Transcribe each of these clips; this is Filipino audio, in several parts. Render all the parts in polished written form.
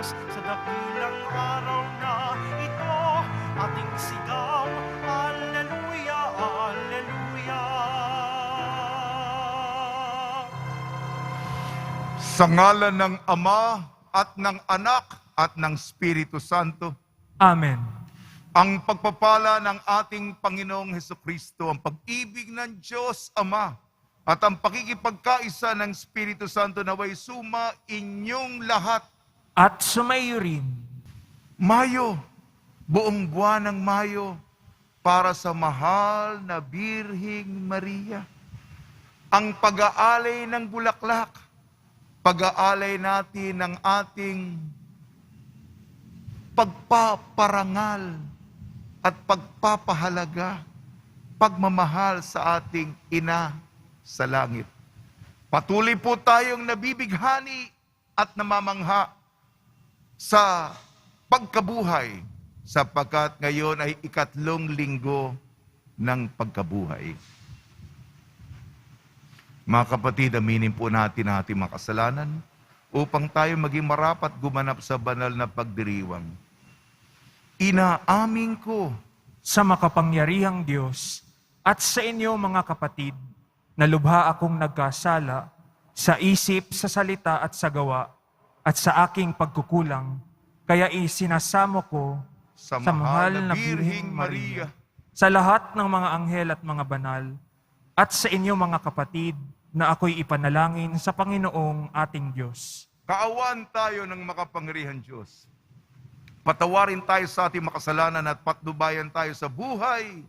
Diyos sa dakilang araw na ito. Ating sigaw, Alleluia, Alleluia. Sa ngalan ng Ama at ng Anak at ng Espiritu Santo. Amen. Ang pagpapala ng ating Panginoong Hesukristo, ang pag-ibig ng Diyos Ama, at ang pakikipagkaisa ng Espiritu Santo naway suma inyong lahat. At sumayo rin. Mayo, buong buwan ng Mayo, para sa mahal na Birhing Maria. Ang pag-aalay ng bulaklak, pag-aalay natin ng ating pagpaparangal at pagpapahalaga, pagmamahal sa ating Ina sa langit. Patuloy po tayong nabibighani at namamangha sa pagkabuhay, sapagkat ngayon ay 3 linggo ng pagkabuhay. Mga kapatid, aminin po natin ang ating mga kasalanan upang tayo maging marapat gumanap sa banal na pagdiriwang. Inaamin ko Sa makapangyarihang Diyos at sa inyo mga kapatid, na lubha akong nagkasala sa isip, sa salita at sa gawa, at sa aking pagkukulang, kaya isinasamo ko sa mahal na Birhing Maria, sa lahat ng mga anghel at mga banal, at sa inyo mga kapatid, na ako'y ipanalangin sa Panginoong ating Diyos. kaawaan tayo ng makapangyarihan Diyos. Patawarin tayo sa ating makasalanan at patnubayan tayo sa buhay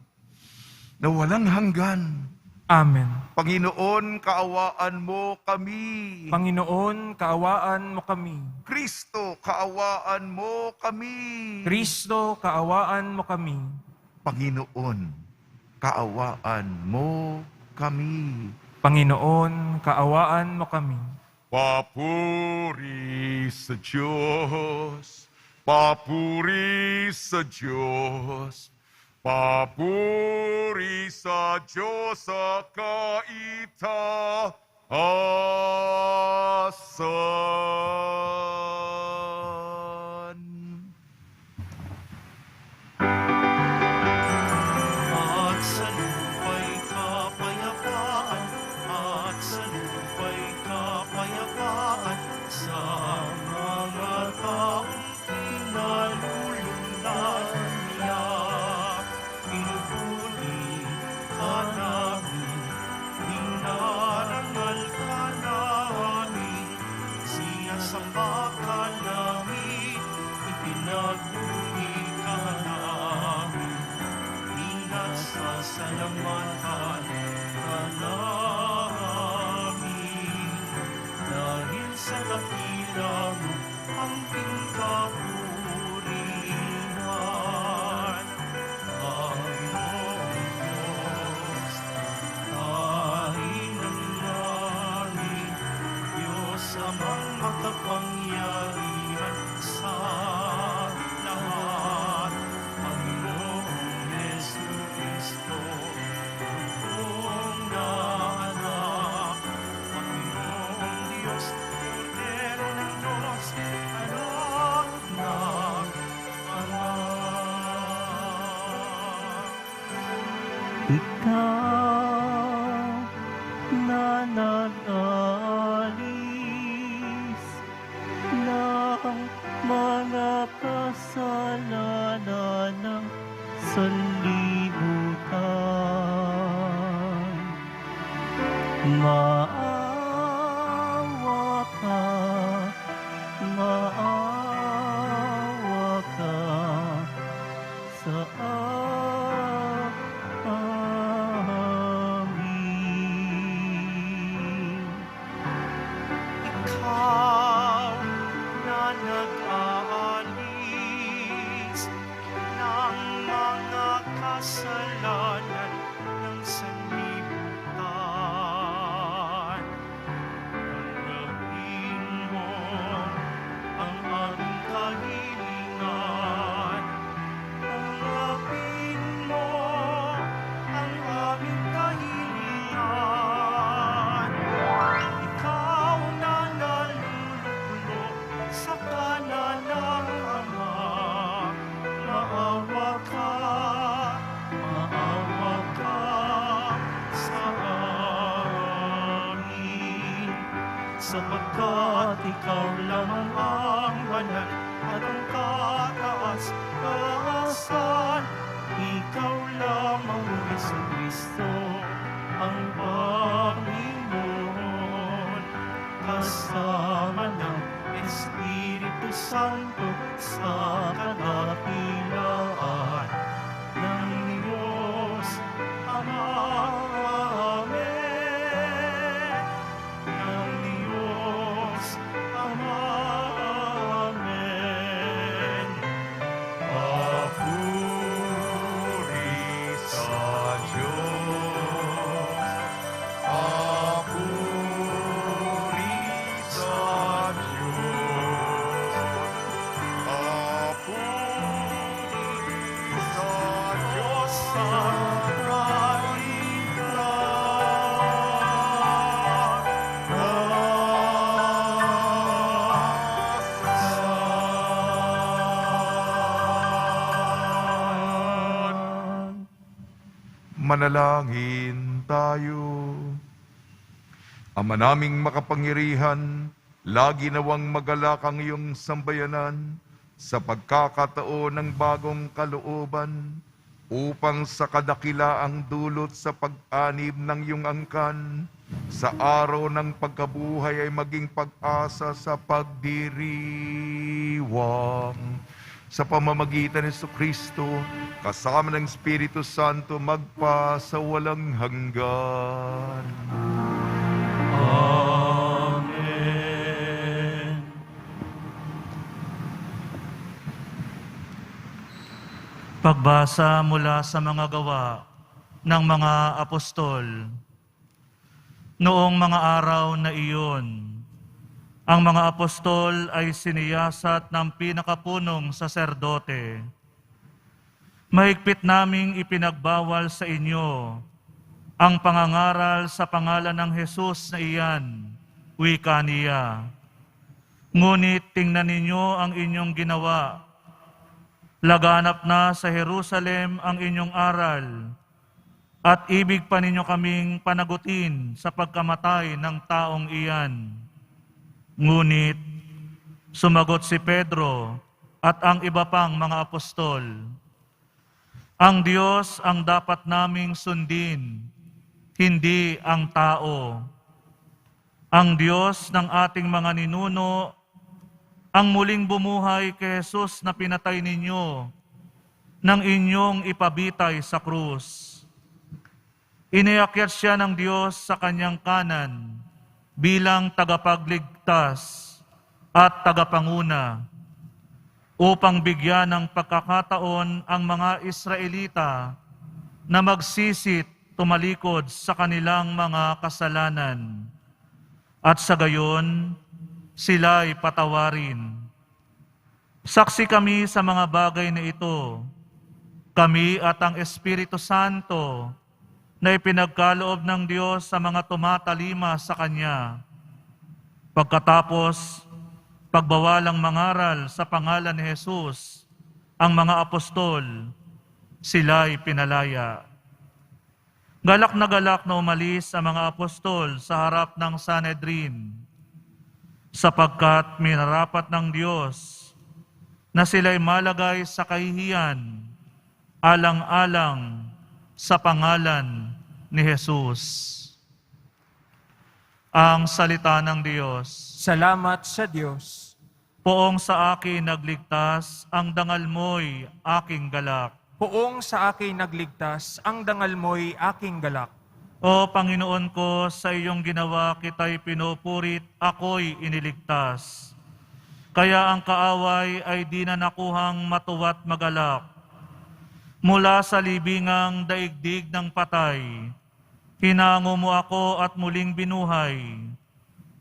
na walang hanggan. Amen. Panginoon, kaawaan mo kami. Panginoon, kaawaan mo kami. Kristo, kaawaan mo kami. Kristo, kaawaan mo kami. Panginoon, kaawaan mo kami. Panginoon, kaawaan mo kami. Papuri sa Diyos, papuri sa Diyos, papuri sa Diyos sa kaitaasan. At sa lupa'y kapayapaan, at sa lupa'y kapayapaan, sa mga taong kinalulundan niya. Pinupuli ka namin, inarangal ka namin, siya samba ka namin, ipinagmuli ka namin. Sasalamatan ka namin dahil sa dakila mo ang pinakapurihan. Panginoong Diyos, Dahilan namin, Diyos amang makapangyarihan sa lahat. Panginoong Jesucristo, Panginoong na anak, Panginoong Diyos, Cordero ng Diyos, anak ng anak. Ikaw na nag-alis ng mga kasalanan ng sanlibutan. Maawa ka, maawa ka sa amin. Ikaw na nag-aalis ng mga kasalanan ng sanlibutan. Ikaw lamang ang banal at ang kataas-taasan. Ikaw lamang, Jesucristo, ang Panginoon. Kasama ng Espiritu Santo sa kadakilaan ng Diyos Ama. Amen. Ng Diyos Ama. Amen. Papuri sa Diyos. Papuri sa Diyos. Papuri sa Diyos sa Manalangin tayo. Ama naming makapangyarihan, lagi nawang magalak ang iyong sambayanan sa pagkakataon ng bagong kalooban upang sa kadakilaang dulot sa pag-anib ng iyong angkan sa araw ng pagkabuhay ay maging pag-asa sa pagdiriwang. Sa pamamagitan ni Jesucristo, kasama ng Espiritu Santo, magpa sa walang hanggan. Amen. Pagbasa mula sa mga gawa ng mga apostol. Noong mga araw na iyon, ang mga apostol ay siniyasat ng pinakapunong saserdote. Mahigpit naming ipinagbawal sa inyo ang pangangaral sa pangalan ng Jesus na iyan, wika niya. Ngunit tingnan ninyo ang inyong ginawa. Laganap na sa Jerusalem ang inyong aral, at ibig pa ninyo kaming panagutin sa pagkamatay ng taong iyan. Ngunit sumagot si Pedro at ang iba pang mga apostol, ang Diyos ang dapat naming sundin, hindi ang tao. Ang Diyos ng ating mga ninuno, ang muling bumuhay kay Jesus na pinatay ninyo, ng inyong ipabitay sa krus. Iniakyat siya ng Diyos sa kanyang kanan bilang tagapagligtas at tagapanguna upang bigyan ng pagkakataon ang mga Israelita na magsisit tumalikod sa kanilang mga kasalanan at sa gayon sila'y patawarin. Saksi kami sa mga bagay na ito, kami at ang Espiritu Santo na ipinagkaloob ng Diyos sa mga tumatalima sa Kanya. Pagkatapos, pagbawalang mangaral sa pangalan ni Jesus, ang mga apostol, sila'y pinalaya. Galak na umalis ang mga apostol sa harap ng Sanhedrin, sapagkat minarapat ng Diyos na sila'y malagay sa kahihiyan, alang-alang sa pangalan ni Jesus. Ang salita ng Diyos. Salamat sa Diyos. Poong sa akin nagligtas, ang dangal mo'y aking galak. Poong sa akin nagligtas, ang dangal mo'y aking galak. O Panginoon ko, sa iyong ginawa kita'y pinupurit, ako'y iniligtas. Kaya ang kaaway ay di na nakuhang matuwa't magalak. Mula sa libingang daigdig ng patay, hinango mo ako at muling binuhay.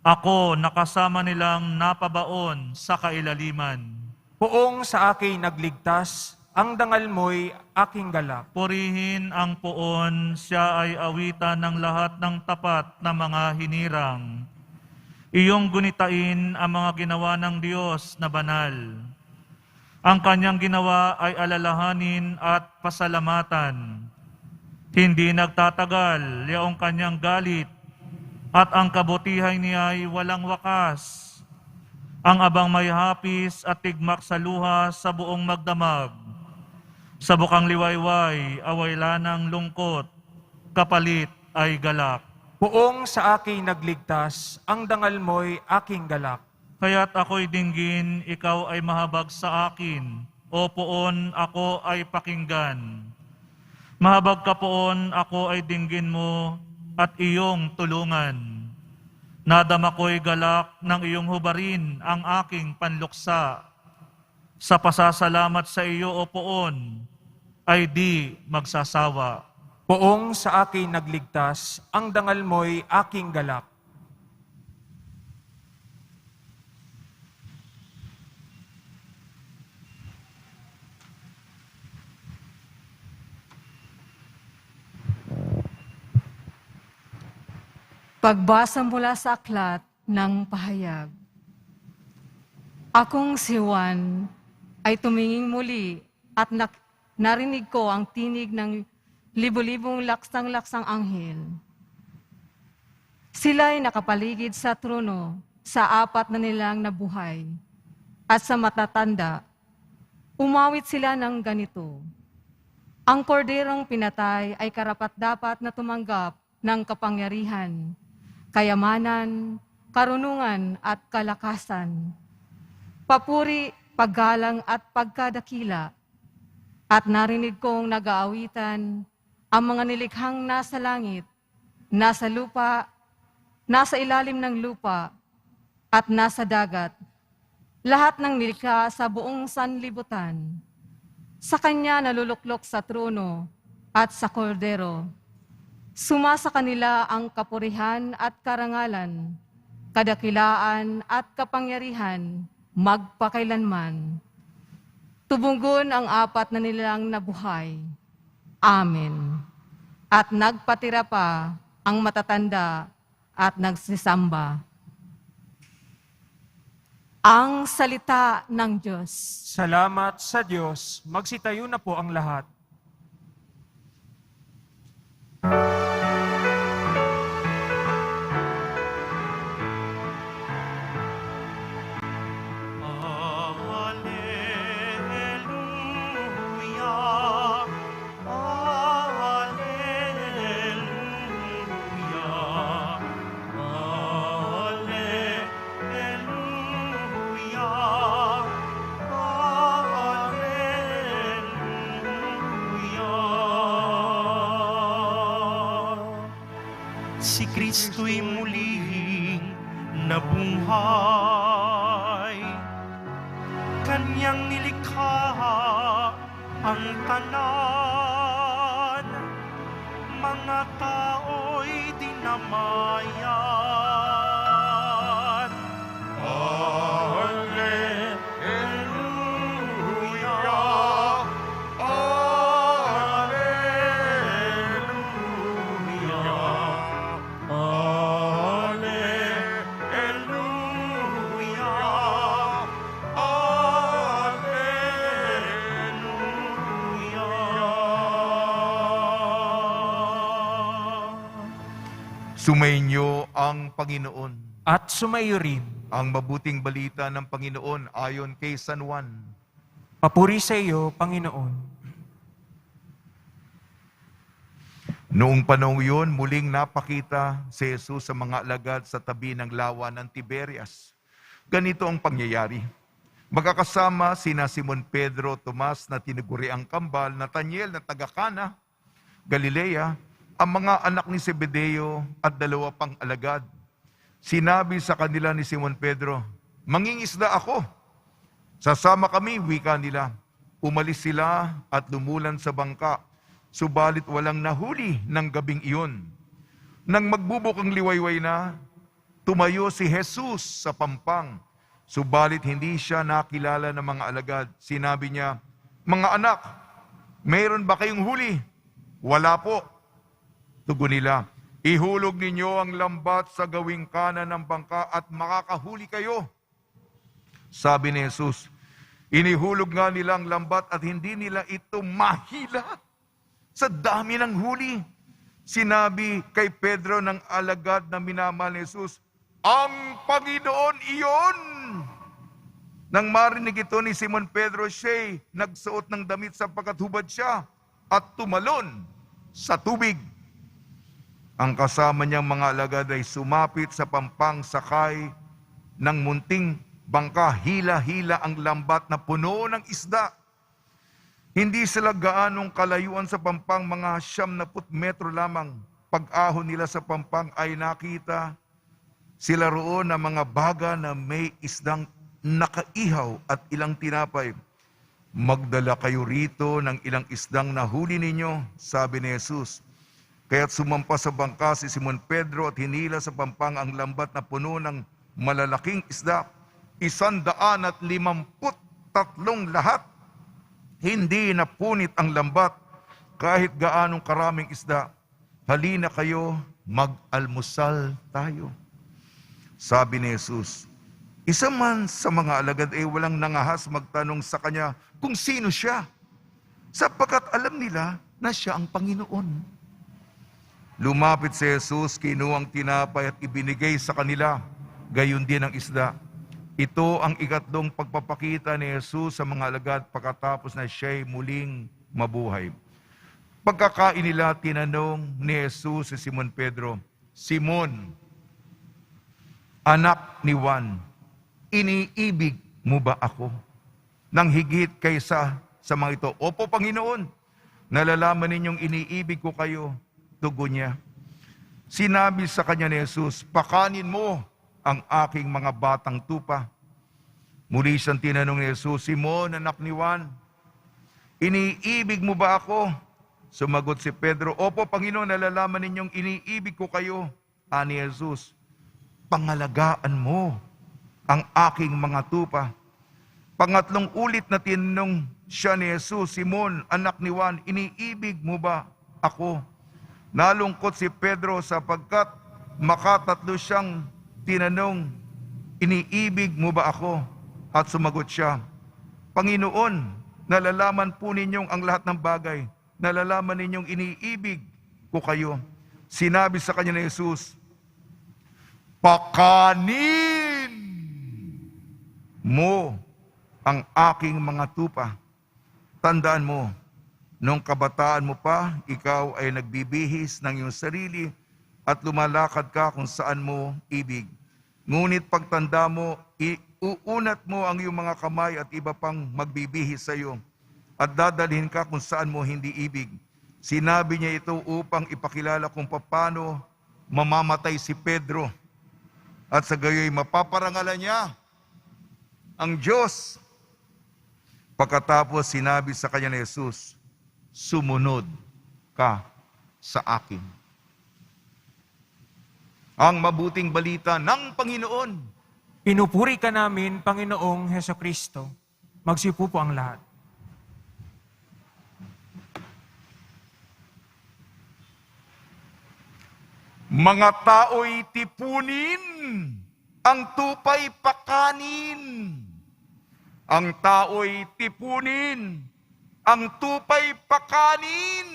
Ako nakasama nilang napabaon sa kailaliman. Poong sa akin nagligtas, ang dangal mo'y aking galak. Purihin ang poon, siya ay awitan ng lahat ng tapat na mga hinirang. Iyong gunitain ang mga ginawa ng Diyos na banal. Ang kanyang ginawa ay alalahanin at pasalamatan. Hindi nagtatagal yaong kanyang galit at ang kabutihan niya ay walang wakas. ang abang may hapis at tigmak sa luha sa buong magdamag. Sa bukang liwayway, away lanang lungkot, kapalit ay galak. Poong sa aking nagligtas, ang dangal mo'y aking galak. Kaya't ako'y dinggin, ikaw ay mahabag sa akin, o poon ako ay pakinggan. Mahabag ka poon, ako ay dinggin mo, at iyong tulungan. Nadama ko'y galak ng iyong hubarin ang aking panluksa. Sa pasasalamat sa iyo, o poon, ay di magsasawa. Poong sa aking nagligtas, ang dangal mo'y aking galak. Pagbasa mula sa aklat ng pahayag. Akong si Juan ay tumingin muli at narinig ko ang tinig ng libo-libong laksang-laksang anghel. Sila'y nakapaligid sa trono sa apat na nilang nabuhay at sa matatanda. Umawit sila ng ganito. Ang korderong pinatay ay karapat-dapat na tumanggap ng kapangyarihan, kayamanan, karunungan at kalakasan, papuri, paggalang at pagkadakila. At narinig kong nag-aawitan ang mga nilikhang nasa langit, nasa lupa, nasa ilalim ng lupa, at nasa dagat, lahat ng nilikha sa buong sanlibutan. Sa kanya naluluklok sa trono at sa kordero. Sumasa kanila ang kapurihan at karangalan, kadakilaan at kapangyarihan magpakailanman. Tubunggon ang apat na nilang nabuhay. Amen. At nagpatira pa ang matatanda at nagsisamba. Ang salita ng Diyos. Salamat sa Diyos. Magsitayo na po ang lahat. Alleluia, si Kristo'y muling nabuhay. Kanyang nilikha ang tanan, mga tao'y dinamayan. Alleluia, Sumainyo ang Panginoon. At sumayo rin. Ang mabuting balita ng Panginoon ayon kay San Juan. Papuri sa iyo, Panginoon. Noong panahon yun, muling napakita si Jesus sa mga alagad sa tabi ng lawa ng Tiberias. Ganito ang pangyayari. Magkakasama sina Simon Pedro, Tomas na tinuguri ang kambal, Nathaniel na taga-Kana, Galilea, ang mga anak ni Zebedeo at dalawa pang alagad. Sinabi sa kanila ni Simon Pedro, "Mangingisda ako." "Sasama kami," wika nila. Umalis sila at lumulan sa bangka, subalit walang nahuli ng gabing iyon. Nang magbubukang liwayway na, tumayo si Jesus sa pampang, subalit hindi siya nakilala ng mga alagad. Sinabi niya, "Mga anak, mayroon ba kayong huli?" "Wala po." Tugon nila, "Ihulog ninyo ang lambat sa gawing kanan ng bangka at makakahuli kayo." Sabi ni Jesus, inihulog nga nila ang lambat at hindi nila ito mahila sa dami ng huli. Sinabi kay Pedro ng alagad na minamahal ni Jesus, "Ang Panginoon iyon!" Nang marinig ito ni Simon Pedro, siya'y nagsuot ng damit sapagkat hubad siya at tumalon sa tubig. Ang kasama niyang mga alagad ay sumapit sa pampang sakay ng munting bangka. Hila-hila ang lambat na puno ng isda. Hindi sila gaanong kalayuan sa pampang, mga 90 metro lamang. Pag-ahon nila sa pampang ay nakita sila roon na mga baga na may isdang nakaihaw at ilang tinapay. Magdala kayo rito ng ilang isdang nahuli ninyo, sabi ni Jesus. Kaya't sumampa sa bangka si Simon Pedro at hinila sa pampang ang lambat na puno ng malalaking isda. 153 lahat. Hindi napunit ang lambat kahit gaanong karaming isda. Halina kayo, mag-almusal tayo, sabi ni Jesus. Isa man sa mga alagad ay walang nangahas magtanong sa kanya kung sino siya, sapagkat alam nila na siya ang Panginoon. Lumapit si Jesus, kinuhang tinapay at ibinigay sa kanila, gayon din ang isda. Ito ang ikatlong pagpapakita ni Jesus sa mga alagad pagkatapos na siya'y muling mabuhay. Pagkakain nila, tinanong ni Jesus si Simon Pedro, Simon, anak ni Juan, iniibig mo ba ako nang higit kaysa sa mga ito? Opo, Panginoon, nalalaman ninyong iniibig ko kayo. Tugon niya. Sinabi sa kanya ni Jesus, pakanin mo ang aking mga batang tupa. Muli siyang tinanong ni Jesus, Simon, anak ni Juan, iniibig mo ba ako? Sumagot si Pedro, opo, Panginoon, nalalaman ninyong iniibig ko kayo. Ani Jesus, pangalagaan mo ang aking mga tupa. Pangatlong ulit na tinanong siya ni Jesus, Simon, anak ni Juan, iniibig mo ba ako? Nalungkot si Pedro sapagkat makatatlo siyang tinanong, iniibig mo ba ako? At sumagot siya, Panginoon, nalalaman po ninyong ang lahat ng bagay. Nalalaman ninyong iniibig ko kayo. Sinabi sa kanya ni Jesus, pakanin mo ang aking mga tupa. Tandaan mo, nung kabataan mo pa, ikaw ay nagbibihis ng iyong sarili at lumalakad ka kung saan mo ibig. Ngunit pagtanda mo, iuunat mo ang iyong mga kamay at iba pang magbibihis sa iyo at dadalhin ka kung saan mo hindi ibig. Sinabi niya ito upang ipakilala kung paano mamamatay si Pedro at sa gayoy mapaparangalan niya ang Diyos. Pagkatapos sinabi sa kanya ni Jesus, sumunod ka sa akin. Ang mabuting balita ng Panginoon. Pinupuri ka namin, Panginoong Hesukristo. Magsipo po ang lahat. Mga tao'y tipunin, ang tupay pakanin. Ang tao'y tipunin, ang tupay pakanin.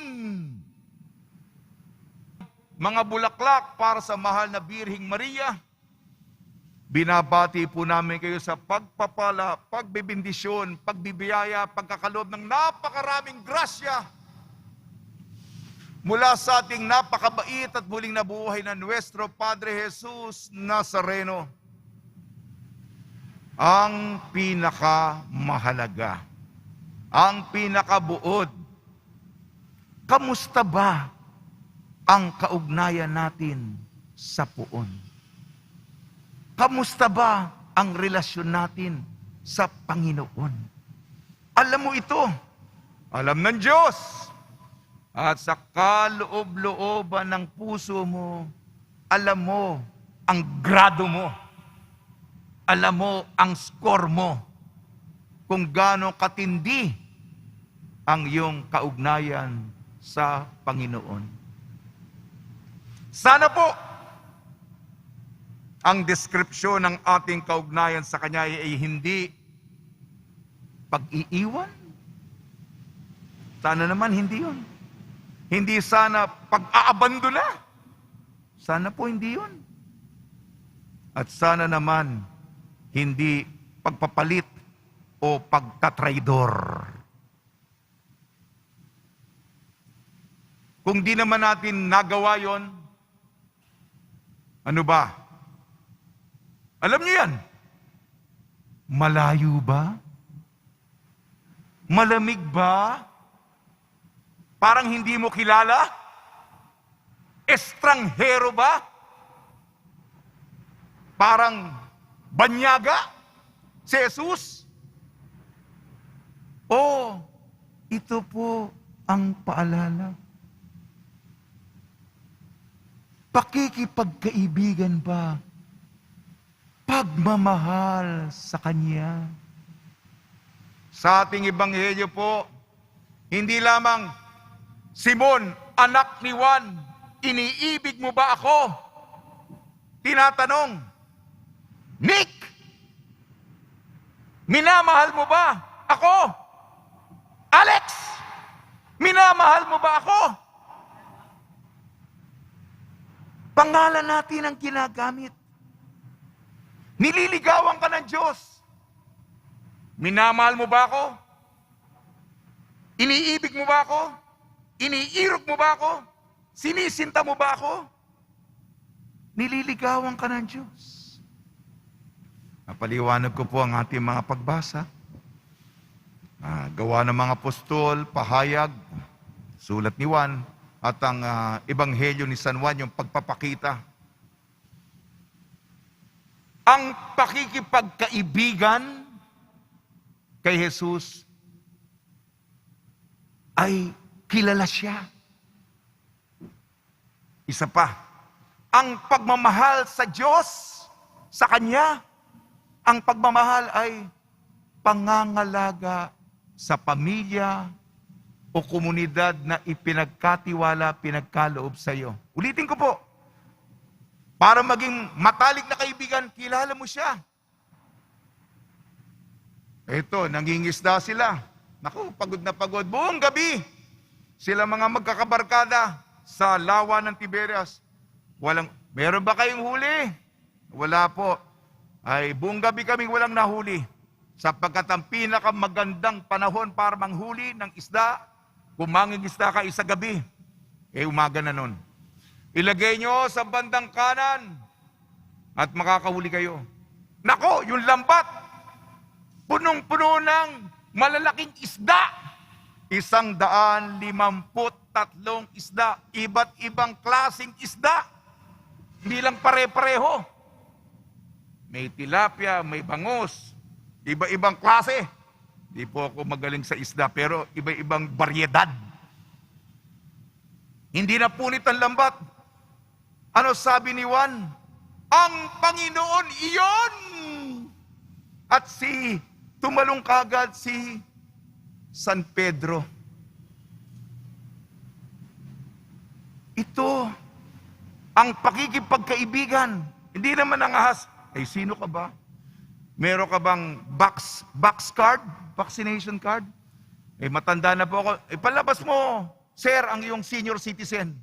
Mga bulaklak para sa mahal na Birhing Maria, binabati po namin kayo sa pagpapala, pagbibindisyon, pagbibiyaya, pagkakalob ng napakaraming grasya mula sa ating napakabait at muling nabuhay na Nuestro Padre Jesus Nazareno. Ang pinakamahalaga, ang pinakabuod, kamusta ba ang kaugnayan natin sa puon? Kamusta ba ang relasyon natin sa Panginoon? Alam mo ito, alam ng Diyos. At sa kaloob-looban ng puso mo, alam mo ang grado mo. Alam mo ang score mo. Kung gaano katindi ang iyong kaugnayan sa Panginoon. Sana po ang deskripsyon ng ating kaugnayan sa Kanya ay hindi pag-iiwan. Sana naman hindi yun. Hindi sana pag-aabandona. Sana po hindi yun. At sana naman hindi pagpapalit o pagtatraidor? Kung di naman natin nagawa yon, ano ba? Alam niyo yan? Malayo ba? Malamig ba? Parang hindi mo kilala? Estranghero ba? Parang banyaga? Si Jesus? Oh, ito po ang paalala. Pakikipagkaibigan ba? Pagmamahal sa Kanya. Sa ating ebanghelyo po, hindi lamang, Simon, anak ni Juan, iniibig mo ba ako? Tinatanong, Nick, minamahal mo ba ako? Alex, minamahal mo ba ako? Pangalan natin ang ginagamit. Nililigawan ka ng Diyos. Minamahal mo ba ako? Iniibig mo ba ako? Iniirog mo ba ako? Sinisinta mo ba ako? Nililigawan ka ng Diyos. Napaliwanag ko po ang ating mga pagbasa. Gawa ng mga apostol, pahayag, sulat ni Juan, at ang ebanghelyo ni San Juan, yung pagpapakita. Ang pakikipagkaibigan kay Jesus ay kilala siya. Isa pa, ang pagmamahal sa Diyos, sa Kanya, ang pagmamahal ay pangangalaga sa pamilya o komunidad na ipinagkatiwala, pinagkaloob sa iyo. Ulitin ko po, para maging matalik na kaibigan, kilala mo siya. Ito, nangingisda sila. Naku, pagod na pagod. Buong gabi, sila mga magkakabarkada sa lawa ng Tiberias. Meron ba kayong huli? Wala po. Ay, buong gabi kaming walang nahuli. Sapagkat ang pinakamagandang panahon para manghuli ng isda, kung mangingisda ka isa gabi, umaga na nun. Ilagay nyo sa bandang kanan at makakahuli kayo. Nako, yung lambat, punong-puno ng malalaking isda. 153 isda. Iba't ibang klaseng isda. Hindi lang pare-pareho. May tilapia, may bangus. Iba-ibang klase. Di po ako magaling sa isda, pero iba-ibang baryedad. Hindi na punit ang lambat. Ano sabi ni Juan? Ang Panginoon iyon! At tumalong kagad si San Pedro. Ito, ang pakikipagkaibigan. Hindi naman ang ahas. Sino ka ba? Meron ka bang box card? Vaccination card? Matanda na po ako. Palabas mo, sir, ang iyong senior citizen.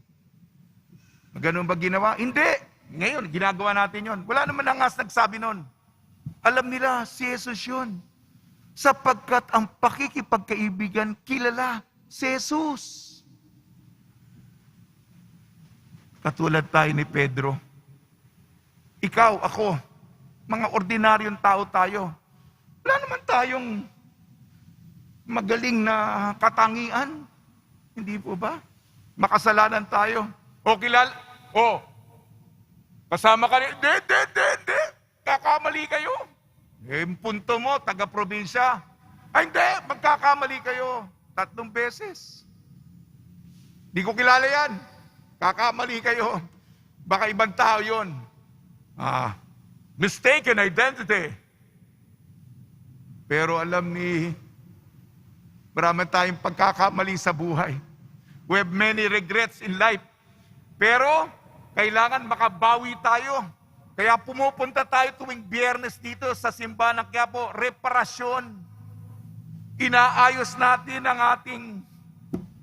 Ganun ba ginawa? Hindi. Ngayon, ginagawa natin yon. Wala naman ang ahas nagsabi nun. Alam nila, si Jesus yun. Sapagkat ang pakikipagkaibigan, kilala si Jesus. Katulad tayo ni Pedro. Ikaw, ako, mga ordinaryong tao tayo. Wala naman tayong magaling na katangian. Hindi po ba? Makasalanan tayo. Kasama ka rin. Hindi. Kakamali kayo. Punto mo, taga-probinsya. Hindi, magkakamali kayo. 3 beses. Di ko kilala yan. Kakamali kayo. Baka ibang tao yun. Mistaken identity. Pero alam marami tayong pagkakamali sa buhay. We have many regrets in life. Pero, kailangan makabawi tayo. Kaya pumupunta tayo tuwing Biyernes dito sa simbahan ng Quiapo, reparasyon. Inaayos natin ang ating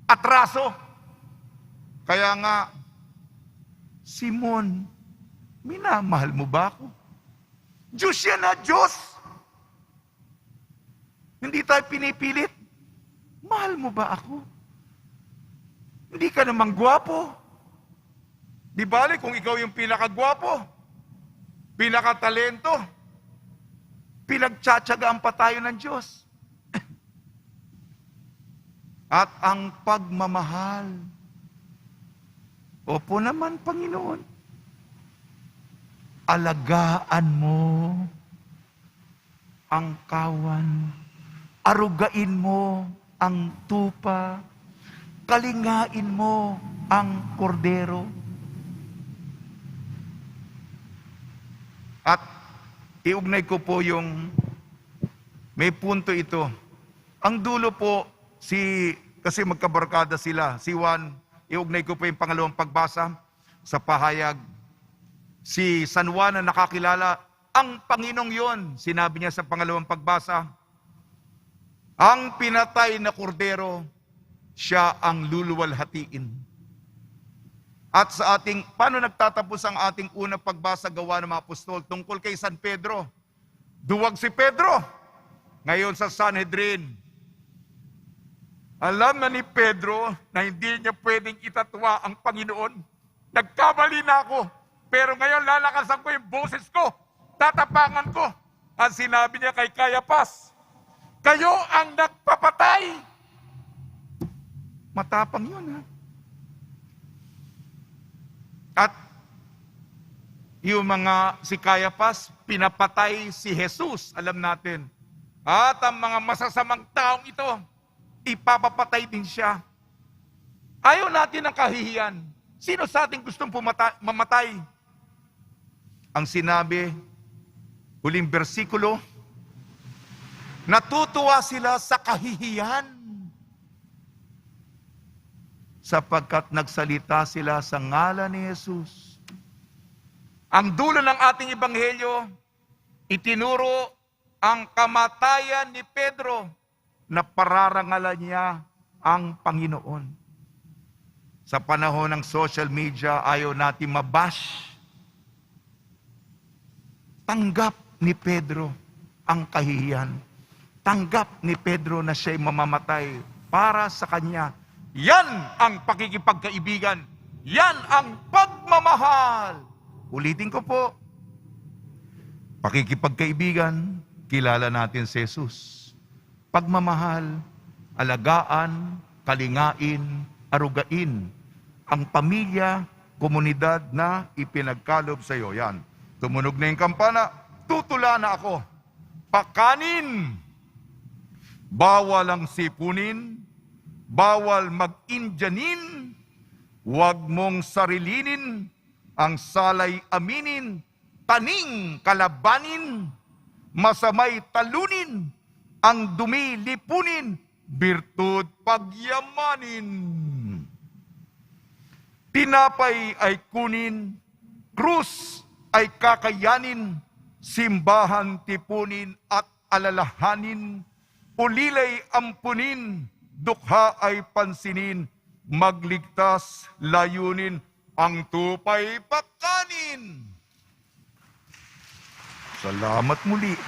atraso. Kaya nga, Simon, minamahal mo ba ako? Diyos yan na, Diyos! Hindi tayo pinipilit. Mahal mo ba ako? Hindi ka namang gwapo. Di bale kung ikaw yung pinakagwapo, pinakatalento, pinagtsatsagaan pa tayo ng Diyos. At ang pagmamahal, opo naman, Panginoon, alagaan mo ang kawan, arugain mo ang tupa, kalingain mo ang kordero. At iugnay ko po yung may punto ito. Ang dulo po, kasi magkabarkada sila, si Juan, iugnay ko po yung pangalawang pagbasa sa pahayag. Si San Juan na nakakilala, ang Panginoong yon, sinabi niya sa pangalawang pagbasa, ang pinatay na kordero, siya ang luluwalhatiin. At sa ating, paano nagtatapos ang ating unang pagbasa gawa ng mga apostol tungkol kay San Pedro? Duwag si Pedro. Ngayon sa Sanhedrin, alam na ni Pedro na hindi niya pwedeng itatwa ang Panginoon. Nagkamali na ako, pero ngayon lalakasan ko yung boses ko, tatapangan ko. Ang sinabi niya kay Cayapas, kayo ang nagpapatay. Matapang yun, ha? At yung mga si Cayapas, pinapatay si Jesus, alam natin. At ang mga masasamang taong ito, ipapapatay din siya. Ayaw natin ng kahihiyan. Sino sa ating gustong mamatay? Ang sinabi, huling bersikulo, natutuwa sila sa kahihiyan sapagkat nagsalita sila sa ngalan ni Jesus. Ang dulo ng ating ebanghelyo, itinuro ang kamatayan ni Pedro na pararangalan niya ang Panginoon. Sa panahon ng social media, ayaw natin mabash. Tanggap ni Pedro ang kahihiyan. Tanggap ni Pedro na siya'y mamamatay para sa kanya. Yan ang pakikipagkaibigan. Yan ang pagmamahal. Ulitin ko po. Pakikipagkaibigan, kilala natin si Jesus. Pagmamahal, alagaan, kalingain, arugain ang pamilya, komunidad na ipinagkalob sa iyo. Yan. Tumunog na yung kampana, tutula na ako. Pakanin. Bawal ang sipunin. Bawal mag-Indianin, huwag mong sarilinin, ang salay aminin, taning kalabanin, masamay talunin, ang dumi lipunin, birtud pagyamanin. Tinapay ay kunin, krus ay kakayanin, simbahan tipunin at alalahanin, ulilay ampunin, dukha ay pansinin, magligtas layunin, ang tupay pakanin. Salamat muli.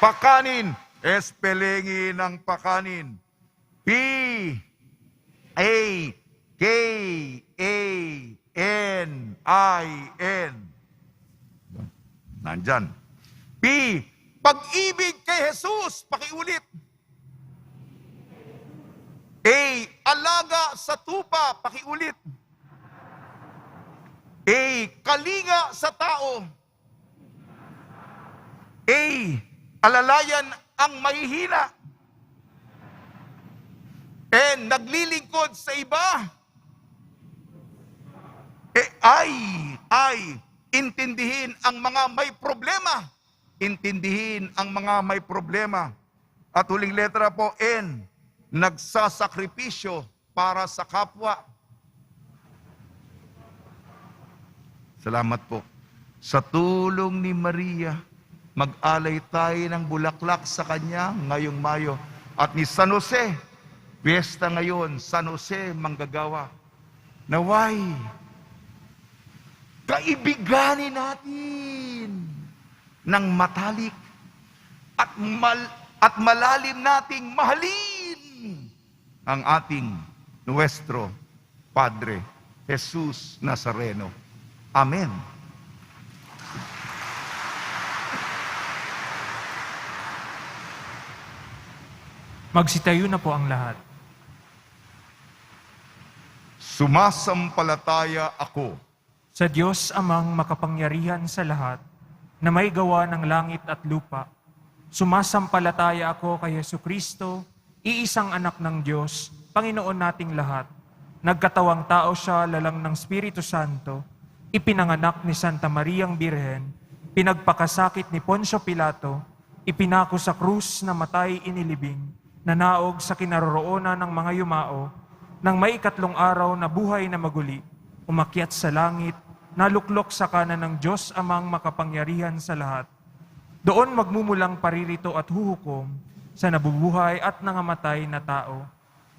Pakanin, espelengin ng pakanin. P-A-K-A-N-I-N. Nandyan. P, pag-ibig kay Jesus. Pakiulit. A, alaga sa tupa. Pakiulit. A, kalinga sa tao. A, alalayan ang mahihina. And naglilingkod sa iba. Ay, intindihin ang mga may problema. Intindihin ang mga may problema. At huling letra po, N, nagsasakripisyo para sa kapwa. Salamat po. Sa tulong ni Maria, mag-alay tayo ng bulaklak sa kanya ngayong Mayo. At ni San Jose, piyesta ngayon, San Jose Manggagawa. Naway, kaibiganin natin ng matalik at at malalim nating mahalin ang ating Nuestro Padre Jesus Nazareno. Amen. Magsitayo na po ang lahat. Sumasampalataya ako Sa Diyos amang makapangyarihan sa lahat, na may gawa ng langit at lupa, sumasampalataya ako kay Jesucristo, iisang anak ng Diyos, Panginoon nating lahat. Nagkatawang tao siya lalang ng Espiritu Santo, ipinanganak ni Santa Mariang Birhen, pinagpakasakit ni Poncio Pilato, ipinako sa krus na matay inilibing, nanaog sa kinaroroonan ng mga yumao, nang may ikatlong araw na buhay na maguli, umakyat sa langit, naluklok sa kanan ng Diyos amang makapangyarihan sa lahat. Doon magmumulang paririto at huhukom sa nabubuhay at nangamatay na tao.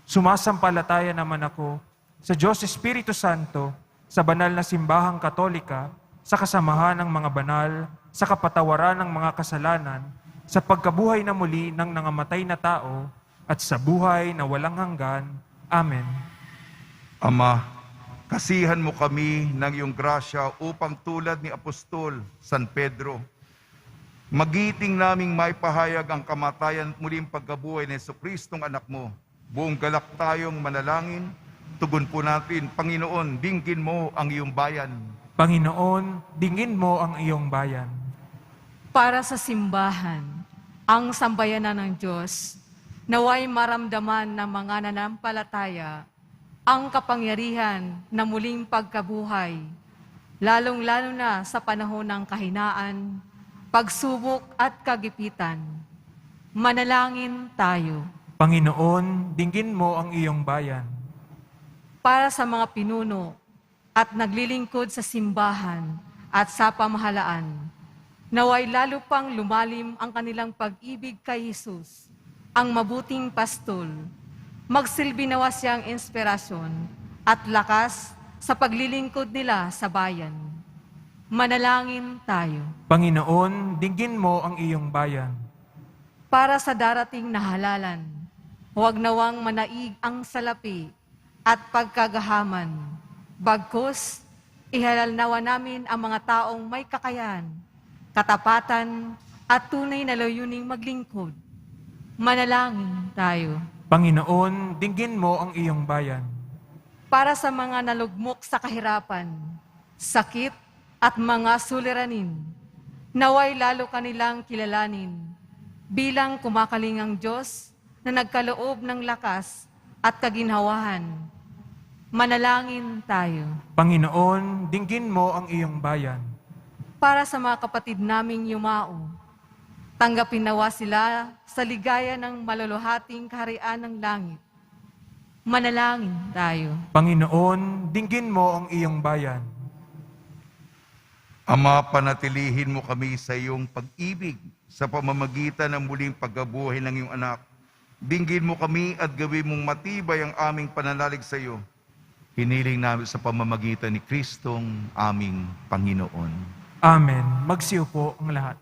Sumasampalataya naman ako sa Diyos Espiritu Santo, sa banal na simbahang katolika, sa kasamahan ng mga banal, sa kapatawaran ng mga kasalanan, sa pagkabuhay na muli ng nangamatay na tao, at sa buhay na walang hanggan. Amen. Ama, kasihan mo kami ng iyong grasya upang tulad ni Apostol San Pedro, magiting naming may pahayag ang kamatayan at muling pagkabuhay ni Jesucristong anak mo. Buong galak tayong manalangin, tugon po natin, Panginoon, dinggin mo ang iyong bayan. Panginoon, dingin mo ang iyong bayan. Para sa simbahan, ang sambayanan ng Diyos, naway maramdaman ng mga nanampalataya ang kapangyarihan na muling pagkabuhay, lalong-lalo na sa panahon ng kahinaan, pagsubok at kagipitan. Manalangin tayo. Panginoon, dinggin mo ang iyong bayan. Para sa mga pinuno at naglilingkod sa simbahan at sa pamahalaan, naway lalo pang lumalim ang kanilang pag-ibig kay Jesus, ang mabuting pastol, magsilbi nawa siyang inspirasyon at lakas sa paglilingkod nila sa bayan. Manalangin tayo. Panginoon, dinggin mo ang iyong bayan. Para sa darating na halalan, huwag nawang manaig ang salapi at pagkagahaman. Bagkus, ihalal nawa namin ang mga taong may kakayahan, katapatan at tunay na layuning maglingkod. Manalangin tayo. Panginoon, dinggin mo ang iyong bayan. Para sa mga nalugmok sa kahirapan, sakit at mga suliranin, naway lalo kanilang kilalanin bilang kumakalingang Diyos na nagkaloob ng lakas at kaginhawahan. Manalangin tayo. Panginoon, dinggin mo ang iyong bayan. Para sa mga kapatid naming yumao, tanggapin nawa sila sa ligaya ng maluluhating kaharian ng langit. Manalangin tayo. Panginoon, dinggin mo ang iyong bayan. Ama, panatilihin mo kami sa iyong pag-ibig sa pamamagitan ng muling pagkabuhay ng iyong anak. Dinggin mo kami at gawin mong matibay ang aming pananalig sa iyo. Hiniling namin sa pamamagitan ni Kristong aming Panginoon. Amen. Magsiupo ang lahat.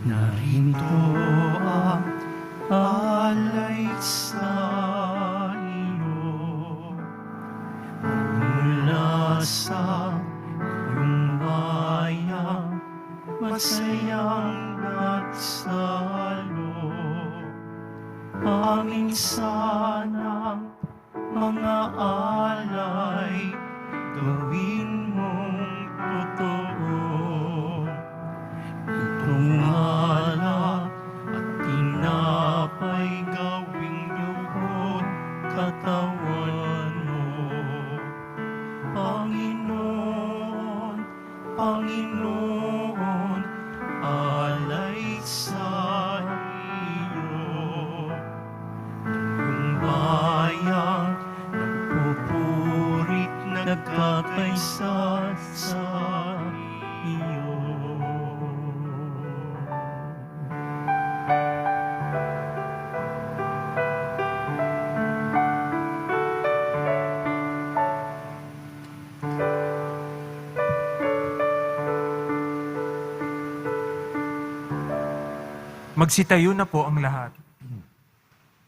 Narito ang alay sa iyo, mula sa iyong bayan, masayang nagsalo. Aming sanang mga alay, gawin mong totoo. Itong alak at tinapay gawing lugod katawan mo. Panginoon, Panginoon, alay sa iyo. Magsitayo na po ang lahat.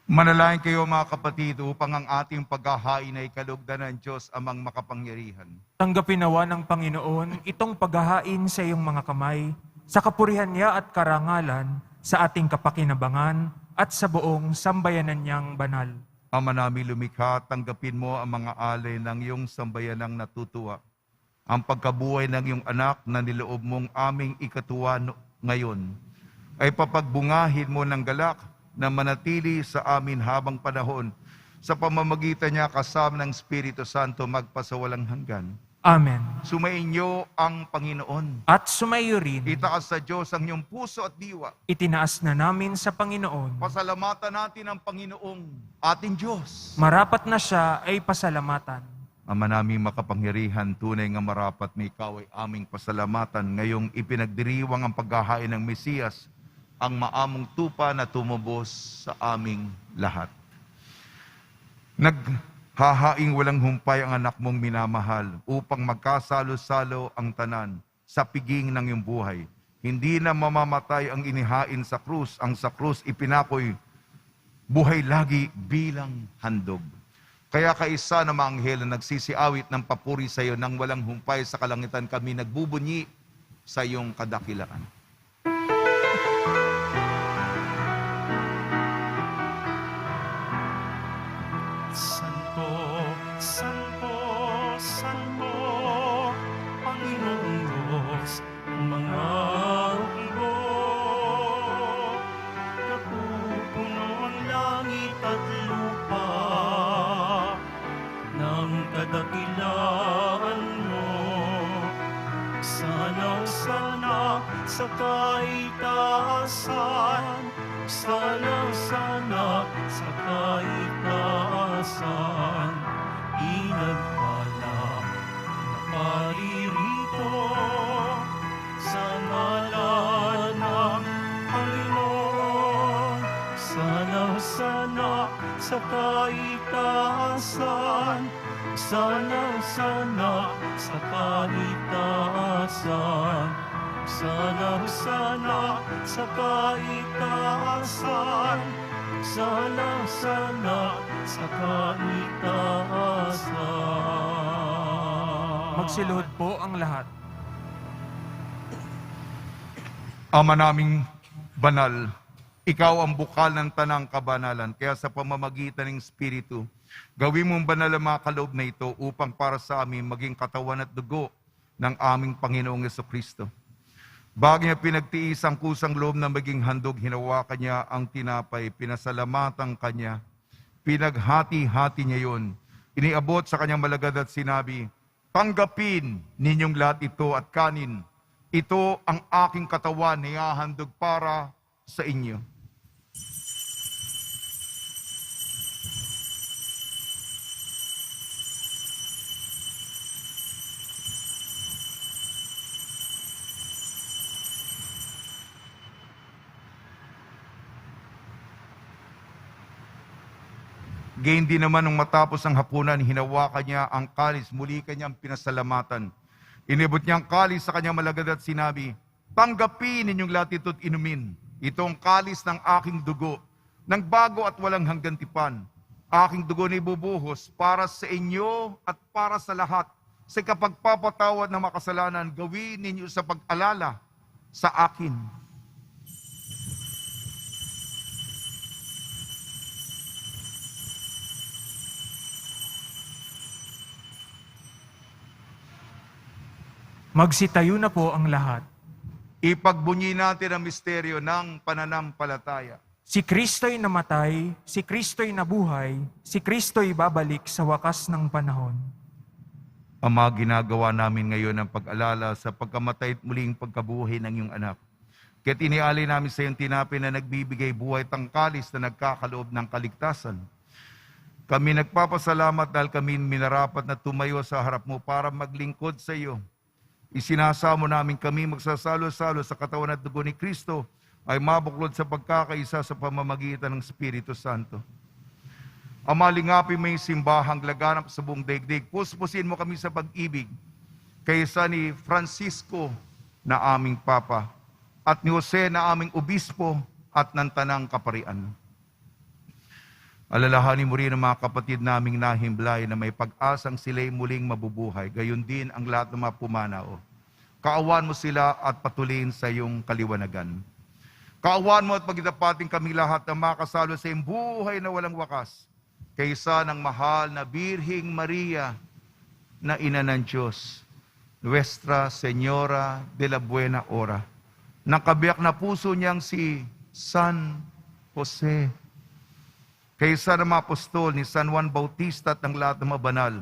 Manalangin kayo mga kapatid upang ang ating paghahain ay kalugdan ng Diyos amang makapangyarihan. Tanggapin nawa ng Panginoon itong paghahain sa iyong mga kamay, sa kapurihan niya at karangalan, sa ating kapakinabangan at sa buong sambayanan niyang banal. Ama namin lumikha, tanggapin mo ang mga alay ng iyong sambayanang natutuwa. Ang pagkabuhay ng iyong anak na niloob mong aming ikatuwa ngayon, ay papagbungahin mo ng galak na manatili sa amin habang panahon, sa pamamagitan niya kasama ng Espiritu Santo magpasawalang hanggan. Amen. Sumainyo ang Panginoon. At sumayo rin, Itaas sa Diyos ang iyong puso at diwa. itinaas na namin sa Panginoon. Pasalamatan natin ang Panginoong ating Diyos. Marapat na siya ay pasalamatan. Ama naming makapangyarihan, tunay nga marapat may ikaw ay aming pasalamatan ngayong ipinagdiriwang ang paghahain ng Mesiyas, ang maamong tupa na tumubos sa aming lahat. Naghahaing walang humpay ang anak mong minamahal upang magkasalo-salo ang tanan sa piging ng iyong buhay. Hindi na mamamatay ang inihain sa krus, ang sa krus ipinakoy buhay lagi bilang handog. Kaya kaisa na mga anghel na nagsisiawit ng papuri sa iyo nang walang humpay sa kalangitan, kami nagbubunyi sa iyong kadakilaan. Santo, Santo, Santo, Panginoong Diyos, ang mga hukbo. Napupuno ang langit at lupa ng kadakilaan mo. Sana, sana, sa kaitaasan, sana, sana, sa kaitaasan, inagpala na paririto sa ngalan ng Panginoon. Sana, sana, sa kaitaasan, sana, sana, sa kaitaasan, sana, sana, sa kaitaasan, sana, sana, sa kaitaasan. Magsiluhod po ang lahat. Ama naming banal, ikaw ang bukal ng tanang kabanalan, kaya sa pamamagitan ng Espiritu, gawin mong banal ang mga kaloob na ito upang para sa amin maging katawan at dugo ng aming Panginoong Jesucristo. Bago niya pinagtiis ang kusang loob na maging handog, hinawakan niya ang tinapay, pinasalamatan kanya, pinaghati-hati niya yun, iniabot sa kanyang malagad at sinabi, tanggapin ninyong lahat ito at kanin. Ito ang aking katawan na ihahandog para sa inyo. Gayon din naman nung matapos ang hapunan, hinawakan niya ang kalis, muli kanyang pinasalamatan. Inibot niya ang kalis sa kanyang malagad at sinabi, tanggapin ninyong lahat ito't inumin. Ito ang kalis ng aking dugo, ng bago at walang hanggang tipan. Aking dugo na ibubuhos para sa inyo at para sa lahat. Sa kapagpapatawad ng makasalanan, gawin ninyo sa pag-alala sa akin. Magsitayo na po ang lahat. Ipagbunyi natin ang misteryo ng pananampalataya. Si Kristo'y namatay, si Kristo'y nabuhay, si Kristo'y babalik sa wakas ng panahon. Ama, ginagawa namin ngayon ang pag-alala sa pagkamatay at muling pagkabuhay ng iyong anak. Kaya't inialay namin sa iyong tinapay na nagbibigay buhay tangkalis na nagkakaloob ng kaligtasan. Kami nagpapasalamat dahil kami minarapat na tumayo sa harap mo para maglingkod sa iyo. Isinasamo namin kami magsasalo-salo sa katawan at dugo ni Kristo ay mabuklod sa pagkakaisa sa pamamagitan ng Espiritu Santo. Ama, lingapin mo yung simbahang laganap sa buong daigdig. Puspusin mo kami sa pag-ibig kaysa ni Francisco na aming Papa at ni Jose na aming Obispo at ng tanang kaparian. Alalahanin mo rin ang mga kapatid naming nahimlay na may pag-asang sila'y muling mabubuhay, gayon din ang lahat ng mga pumanaw. Kaawaan mo sila at patuloyin sa iyong kaliwanagan. Kaawaan mo at pagitapatin kami lahat na makasalo sa iyong buhay na walang wakas, kaysa ng mahal na Birhing Maria na Ina ng Diyos, Nuestra Señora de la Buena Hora, ng kabiyak na puso niyang si San Jose, kaysa ng mga apostol ni San Juan Bautista at ng lahat ng mga banal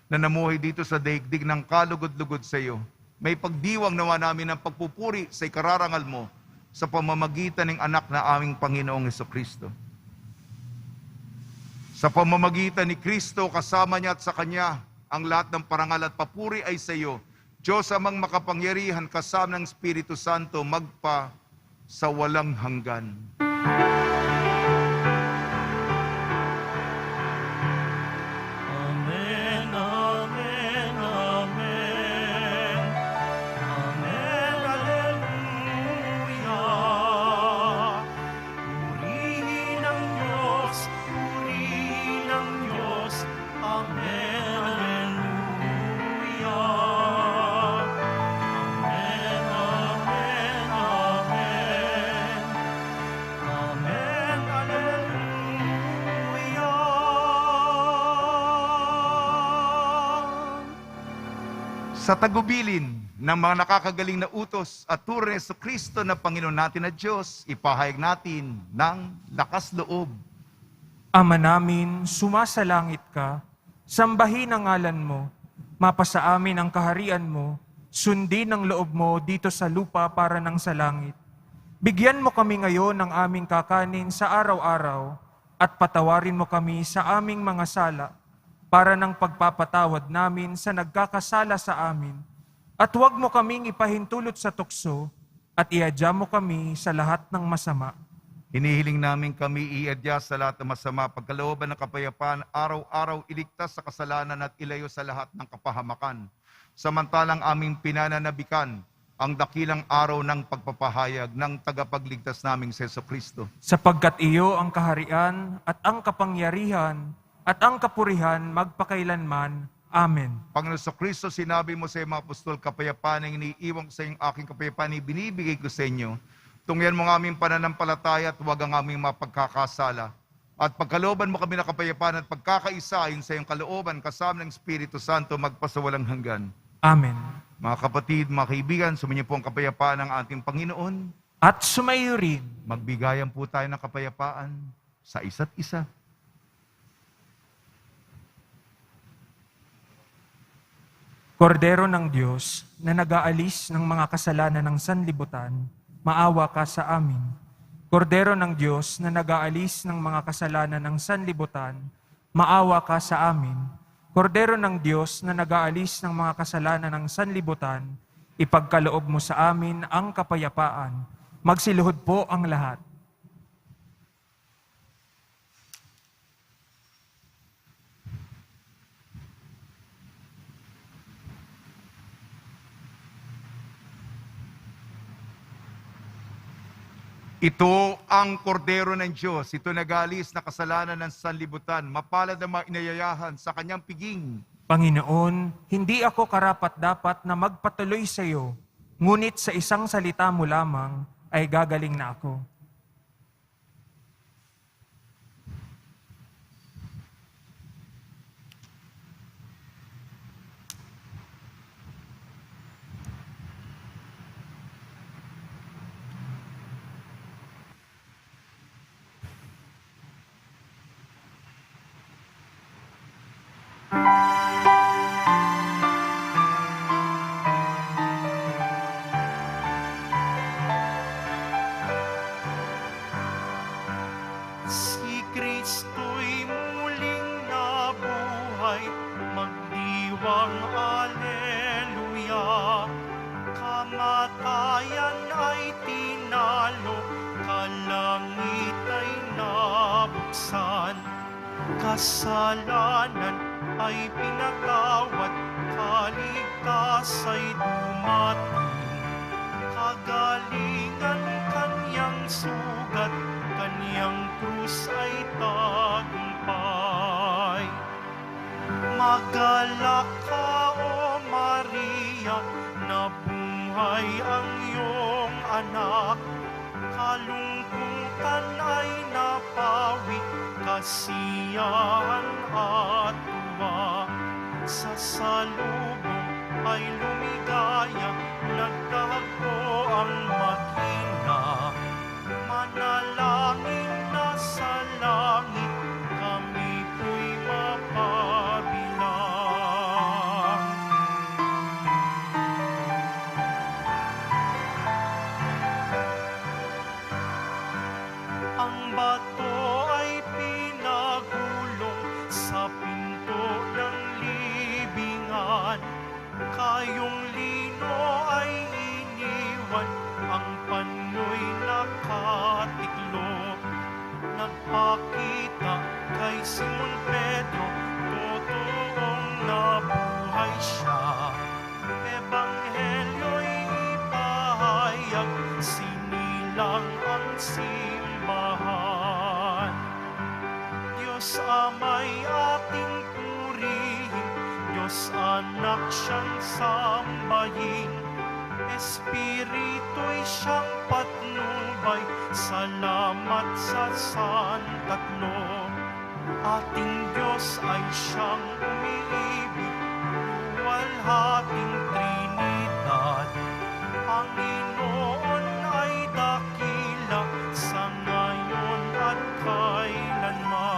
na namuhay dito sa daigdig ng kalugod-lugod sa iyo, may pagdiwang nawa namin ng pagpupuri sa ikararangal mo sa pamamagitan ng anak na aming Panginoong Hesukristo. Sa pamamagitan ni Kristo, kasama niya at sa Kanya, ang lahat ng parangal at papuri ay sa iyo, Diyos amang makapangyarihan kasama ng Espiritu Santo, magpa sa walang hanggan. Amen, amen, amen. Amen, hallelujah. Purihin ang Diyos, purihin ang Diyos. Amen, hallelujah. Amen, amen, amen. Amen, hallelujah. Sa tagubilin ng mga nakakagaling na utos at turo ni Jesucristo na Panginoon natin na Diyos, ipahayag natin ng lakas loob. Ama namin, sumasalangit ka, sambahin ang ngalan mo, mapasa amin ang kaharian mo, sundin ang loob mo dito sa lupa para ng sa langit. Bigyan mo kami ngayon ng aming kakanin sa araw-araw at patawarin mo kami sa aming mga sala para ng pagpapatawad namin sa nagkakasala sa amin. At huwag mo kaming ipahintulot sa tukso at iadya mo kami sa lahat ng masama. Hinihiling namin kami iadya sa lahat ng masama, pagkalooban ng kapayapaan, araw-araw iligtas sa kasalanan at ilayo sa lahat ng kapahamakan. Samantalang aming pinananabikan ang dakilang araw ng pagpapahayag ng tagapagligtas naming si Jesucristo. Sapagkat iyo ang kaharian at ang kapangyarihan at ang kapurihan magpakailanman. Amen. Panginoon Jesucristo, sinabi mo sa mga apostol, kapayapaan ang iniiwan ko sa iyong aking kapayapaan, ibinibigay ko sa inyo. Tungyan mo ng aming pananampalataya at huwag ang aming mapagkakasala. At pagkalooban mo kami na kapayapaan at pagkakaisa ayon sa iyong kalooban, kasama ng Espiritu Santo, magpasawalang hanggan. Amen. Mga kapatid, mga kaibigan, sumainyo po ang kapayapaan ng ating Panginoon. At sumayo rin. Magbigayan po tayo ng kapayapaan sa isa't isa. Kordero ng Diyos na nag-aalis ng mga kasalanan ng sanlibutan, maawa ka sa amin. Kordero ng Diyos na nag-aalis ng mga kasalanan ng sanlibutan, maawa ka sa amin. Kordero ng Diyos na nag-aalis ng mga kasalanan ng sanlibutan, ipagkaloob mo sa amin ang kapayapaan. Magsiluhod po ang lahat. Ito ang kordero ng Diyos. Ito nag-aalis na kasalanan ng sanlibutan. Mapalad ang mga inayayahan sa kanyang piging. Panginoon, hindi ako karapat-dapat na magpatuloy sa iyo, ngunit sa isang salita mo lamang ay gagaling na ako. Si Kristo'y muling nabuhay, magdiwang aleluya. Kamatayan ay tinalo, kalangit ay nabuksan. Kasalanan ay pinatawad, kaligtas ay dumating. Kagalingan kanyang sugat, kaniyang krus ay tagumpay. Magalak ka, O Maria, nabuhay ang iyong anak. Kalungkutan ay napawi, kasiyahan at tuwa. Sa salubong ay lumigaya, nagtagpo ang mag-ina. Manalangin na sa langit, kami po'y mapabilang. Ang bato ay pinagulong sa pinto ng libingan. Kayong lino ay iniwan, ang panyo'y nakatiklo. Nagpakita kay Simon Pedro, totoong nabuhay siya. Ebanghelyo'y ipahayag, sinilang ang simbahan. Diyos Ama'y ating purihin, Diyos Anak siyang sambahin. Espiritu'y siyang patnubay, salamat sa Santatlo. Ating Diyos ay siyang umiibig, luwalhating Trinidad. Panginoon ay dakila sa ngayon at kailanman.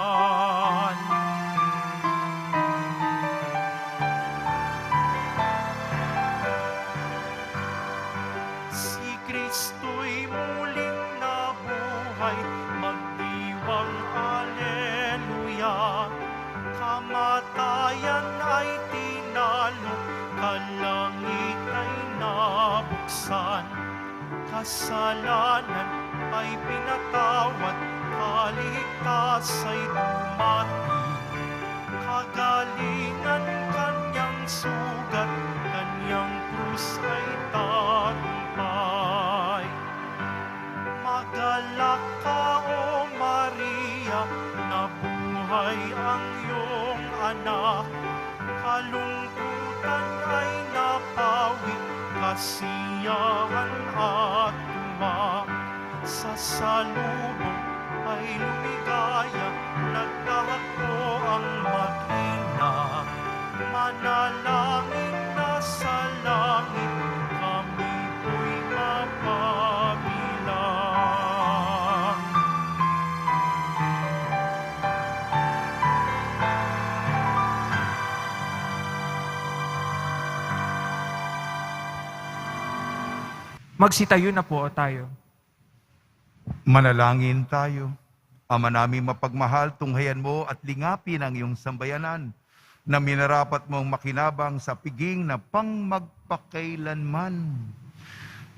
Si Kristo'y muling nabuhay, magdiwang Alleluia. Kamatayan ay tinalo, kalangit ay nabuksan. Kasalanan ay pinatawad, kaligtas ay dumating. Kagalingan kanyang sugat, kanyang krus ay tagumpay. Magalak ka, O Maria, nabuhay ang iyong anak. Kalungkutan ay napawi, kasiyahan at tuwa. Sa salubong ay lumigaya, nagtahakbo ang mag-ina. Manalangin na sa langit, kami po'y mapabilang. Magsitayo na po tayo. Manalangin tayo. Ama naming mapagmahal, tunghayan mo at lingapin ang iyong sambayanan na minarapat mong makinabang sa piging na pangmagpakailanman.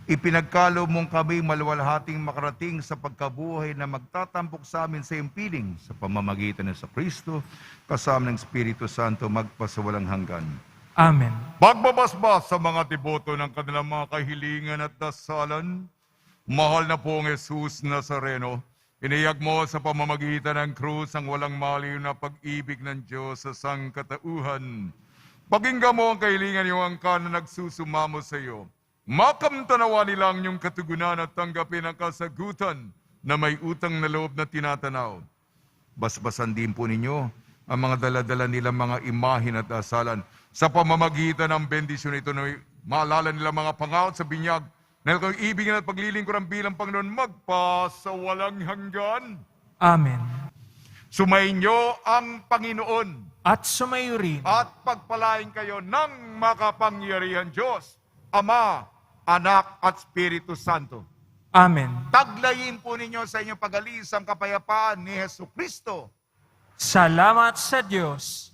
Ipinagkalob mong kami maluwalhating makarating sa pagkabuhay na magtatampok sa amin sa iyong piling sa pamamagitan ng sa Kristo, kasama ng Espiritu Santo, magpasawalang hanggan. Amen. Pagbabasbas sa mga deboto ng kanilang mga kahilingan at dasalan, mahal na pong Jesus Nazareno, iniyag mo sa pamamagitan ng krus ang walang maliw na pag-ibig ng Diyos sa sangkatauhan. Pakinggan mo ang kahilingan iyong angkan na nagsusumamo sa iyo. Makamtanawa nila ang iyong katugunan at tanggapin ang kasagutan na may utang na loob na tinatanaw. Basbasan din po ninyo ang mga daladala nilang mga imahin at dasalan. Sa pamamagitan ng bendisyon ito na maalala nila mga pangako sa binyag na kung ibigin at paglilingkuran bilang Panginoon magpasawalang hanggan. Amen. Sumainyo ang Panginoon At sumayo rin at pagpalain kayo ng makapangyarihan Diyos, Ama, Anak at Espiritu Santo. Amen. Taglayin po ninyo sa inyong pag-alis ang kapayapaan ni Jesucristo. Salamat sa Diyos.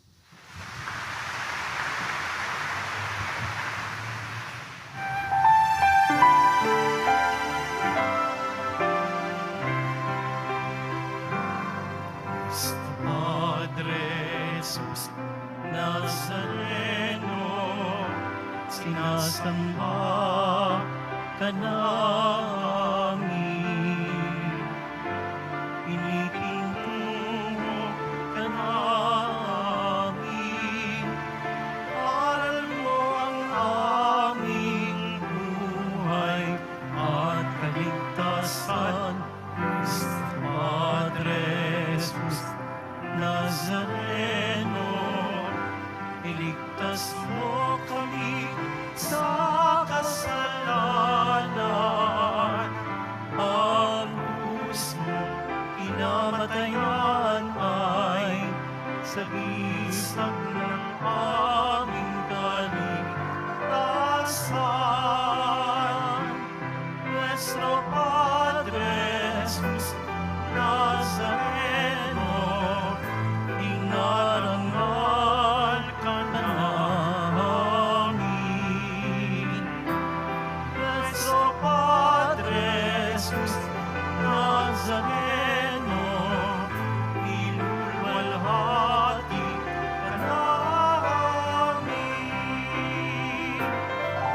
Padre Jesus Nazareno, sinasamba ka namin. namin. Aral mo ang aming buhay at kaligtasan. Padre Jesus Nazareno, iligtas mo kami sa kasalanan. Ang krus mo pinamatayan ay sagisag ng aming kaligtasan. Nuestro Padre Jesus Nazareno, inarangal ka namin. Nuestro Padre Jesus Nazareno, ilulwalhati ka namin.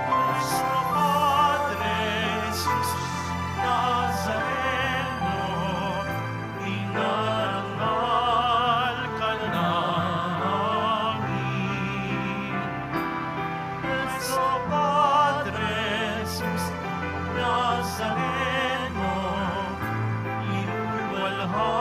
Nuestro Padre Jesus Nazareno, inarangal ka namin. Nuestro Padre Jesus Nazareno, ilulwalhati